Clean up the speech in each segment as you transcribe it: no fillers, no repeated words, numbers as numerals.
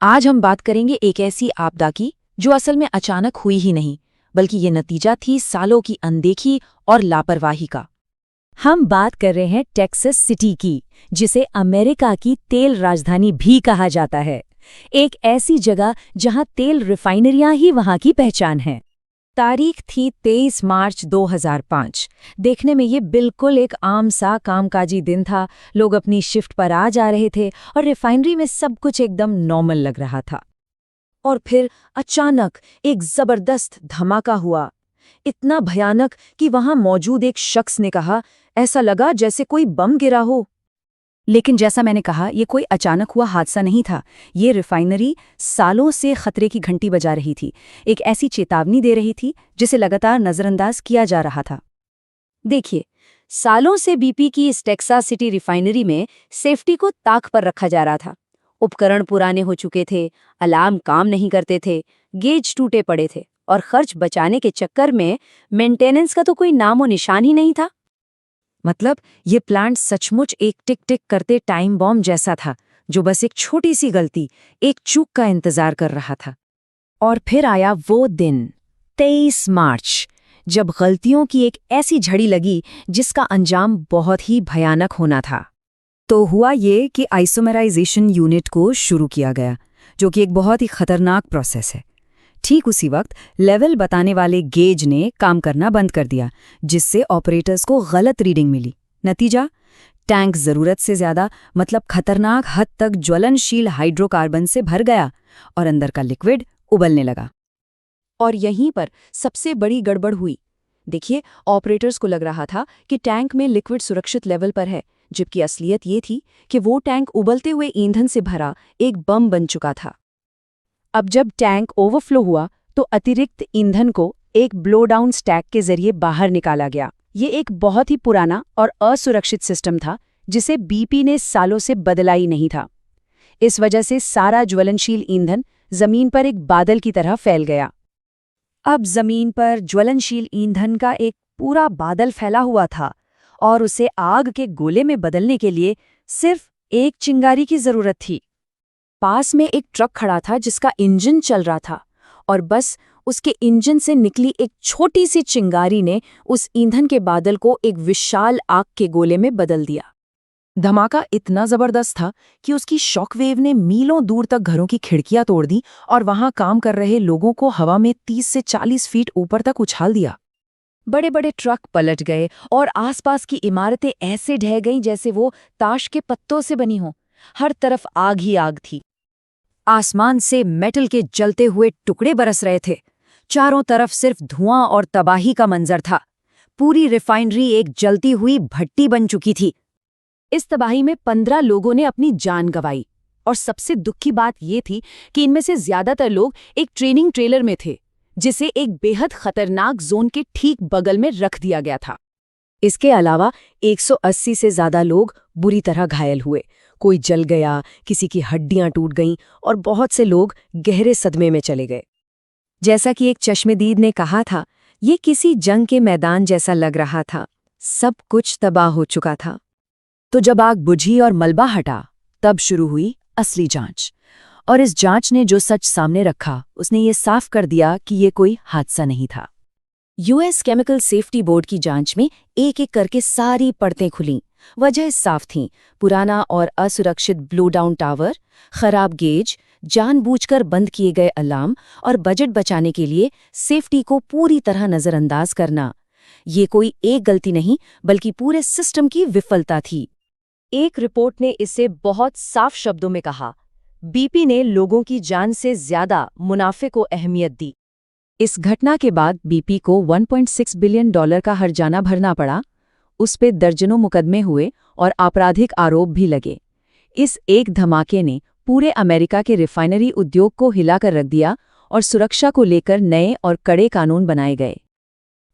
आज हम बात करेंगे एक ऐसी आपदा की जो असल में अचानक हुई ही नहीं, बल्कि ये नतीजा थी सालों की अनदेखी और लापरवाही का। हम बात कर रहे हैं टेक्सास सिटी की, जिसे अमेरिका की तेल राजधानी भी कहा जाता है। एक ऐसी जगह जहां तेल रिफाइनरियां ही वहां की पहचान है। तारीख थी 23 मार्च 2005। देखने में ये बिल्कुल एक आम सा कामकाजी दिन था। लोग अपनी शिफ्ट पर आ जा रहे थे और रिफाइनरी में सब कुछ एकदम नॉर्मल लग रहा था। और फिर अचानक एक जबरदस्त धमाका हुआ, इतना भयानक कि वहां मौजूद एक शख्स ने कहा, ऐसा लगा जैसे कोई बम गिरा हो। लेकिन जैसा मैंने कहा, ये कोई अचानक हुआ हादसा नहीं था। ये रिफाइनरी सालों से खतरे की घंटी बजा रही थी, एक ऐसी चेतावनी दे रही थी जिसे लगातार नजरअंदाज किया जा रहा था। देखिए, सालों से बीपी की इस टेक्सास सिटी रिफाइनरी में सेफ्टी को ताक पर रखा जा रहा था। उपकरण पुराने हो चुके थे, अलार्म काम नहीं करते थे, गेज टूटे पड़े थे और खर्च बचाने के चक्कर में मेंटेनेंस का तो कोई नामो निशान ही नहीं था। मतलब ये प्लांट सचमुच एक टिक टिक करते टाइम बॉम्ब जैसा था, जो बस एक छोटी सी गलती, एक चूक का इंतजार कर रहा था। और फिर आया वो दिन, 23 मार्च, जब गलतियों की एक ऐसी झड़ी लगी जिसका अंजाम बहुत ही भयानक होना था। तो हुआ ये कि आइसोमेराइजेशन यूनिट को शुरू किया गया, जो कि एक बहुत ही खतरनाक प्रोसेस है। ठीक उसी वक्त लेवल बताने वाले गेज ने काम करना बंद कर दिया, जिससे ऑपरेटर्स को गलत रीडिंग मिली। नतीजा, टैंक जरूरत से ज्यादा, मतलब खतरनाक हद तक ज्वलनशील हाइड्रोकार्बन से भर गया और अंदर का लिक्विड उबलने लगा। और यहीं पर सबसे बड़ी गड़बड़ हुई। देखिए, ऑपरेटर्स को लग रहा था कि टैंक में लिक्विड सुरक्षित लेवल पर है, जबकि असलियत ये थी कि वो टैंक उबलते हुए ईंधन से भरा एक बम बन चुका था। अब जब टैंक ओवरफ्लो हुआ तो अतिरिक्त ईंधन को एक ब्लोडाउन स्टैक के जरिए बाहर निकाला गया। ये एक बहुत ही पुराना और असुरक्षित सिस्टम था, जिसे बीपी ने सालों से बदला ही नहीं था। इस वजह से सारा ज्वलनशील ईंधन जमीन पर एक बादल की तरह फैल गया। अब जमीन पर ज्वलनशील ईंधन का एक पूरा बादल फैला हुआ था और उसे आग के गोले में बदलने के लिए सिर्फ एक चिंगारी की जरूरत थी। पास में एक ट्रक खड़ा था जिसका इंजन चल रहा था, और बस उसके इंजन से निकली एक छोटी सी चिंगारी ने उस ईंधन के बादल को एक विशाल आग के गोले में बदल दिया। धमाका इतना जबरदस्त था कि उसकी शॉकवेव ने मीलों दूर तक घरों की खिड़कियां तोड़ दी और वहां काम कर रहे लोगों को हवा में 30 से 40 फीट ऊपर तक उछाल दिया। बड़े बड़े ट्रक पलट गए और आसपास की इमारतें ऐसे ढह गईं जैसे वो ताश के पत्तों से बनी हों। हर तरफ आग ही आग थी। आसमान से मेटल के जलते हुए टुकड़े बरस रहे थे। चारों तरफ सिर्फ धुआं और तबाही का मंजर था। पूरी रिफाइनरी एक जलती हुई भट्टी बन चुकी थी। इस तबाही में 15 लोगों ने अपनी जान गंवाई, और सबसे दुख की बात ये थी कि इनमें से ज्यादातर लोग एक ट्रेनिंग ट्रेलर में थे, जिसे एक बेहद खतरनाक जोन के ठीक बगल में रख दिया गया था। इसके अलावा 180 से ज्यादा लोग बुरी तरह घायल हुए। कोई जल गया, किसी की हड्डियां टूट गईं और बहुत से लोग गहरे सदमे में चले गए। जैसा कि एक चश्मदीद ने कहा था, ये किसी जंग के मैदान जैसा लग रहा था। सब कुछ तबाह हो चुका था। तो जब आग बुझी और मलबा हटा, तब शुरू हुई असली जांच। और इस जांच ने जो सच सामने रखा, उसने ये साफ कर दिया कि ये कोई हादसा नहीं था। यूएस केमिकल सेफ्टी बोर्ड की जांच में एक एक करके सारी परतें खुलीं। वजह साफ थीं: पुराना और असुरक्षित ब्लोडाउन टावर, खराब गेज, जानबूझकर बंद किए गए अलार्म और बजट बचाने के लिए सेफ्टी को पूरी तरह नजरअंदाज करना। ये कोई एक गलती नहीं, बल्कि पूरे सिस्टम की विफलता थी। एक रिपोर्ट ने इसे बहुत साफ शब्दों में कहा, बीपी ने लोगों की जान से ज्यादा मुनाफे को अहमियत दी। इस घटना के बाद बीपी को $1.6 बिलियन का हर्जाना भरना पड़ा। उस पे दर्जनों मुकदमे हुए और आपराधिक आरोप भी लगे। इस एक धमाके ने पूरे अमेरिका के रिफाइनरी उद्योग को हिलाकर रख दिया और सुरक्षा को लेकर नए और कड़े कानून बनाए गए।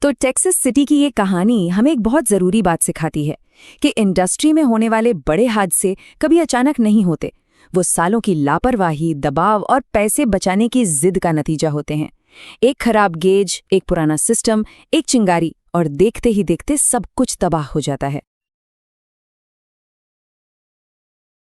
तो टेक्सास सिटी की ये कहानी हमें एक बहुत ज़रूरी बात सिखाती है कि इंडस्ट्री में होने वाले बड़े हादसे कभी अचानक नहीं होते। वो सालों की लापरवाही, दबाव और पैसे बचाने की जिद का नतीजा होते हैं। एक खराब गेज, एक पुराना सिस्टम, एक चिंगारी, और देखते ही देखते सब कुछ तबाह हो जाता है।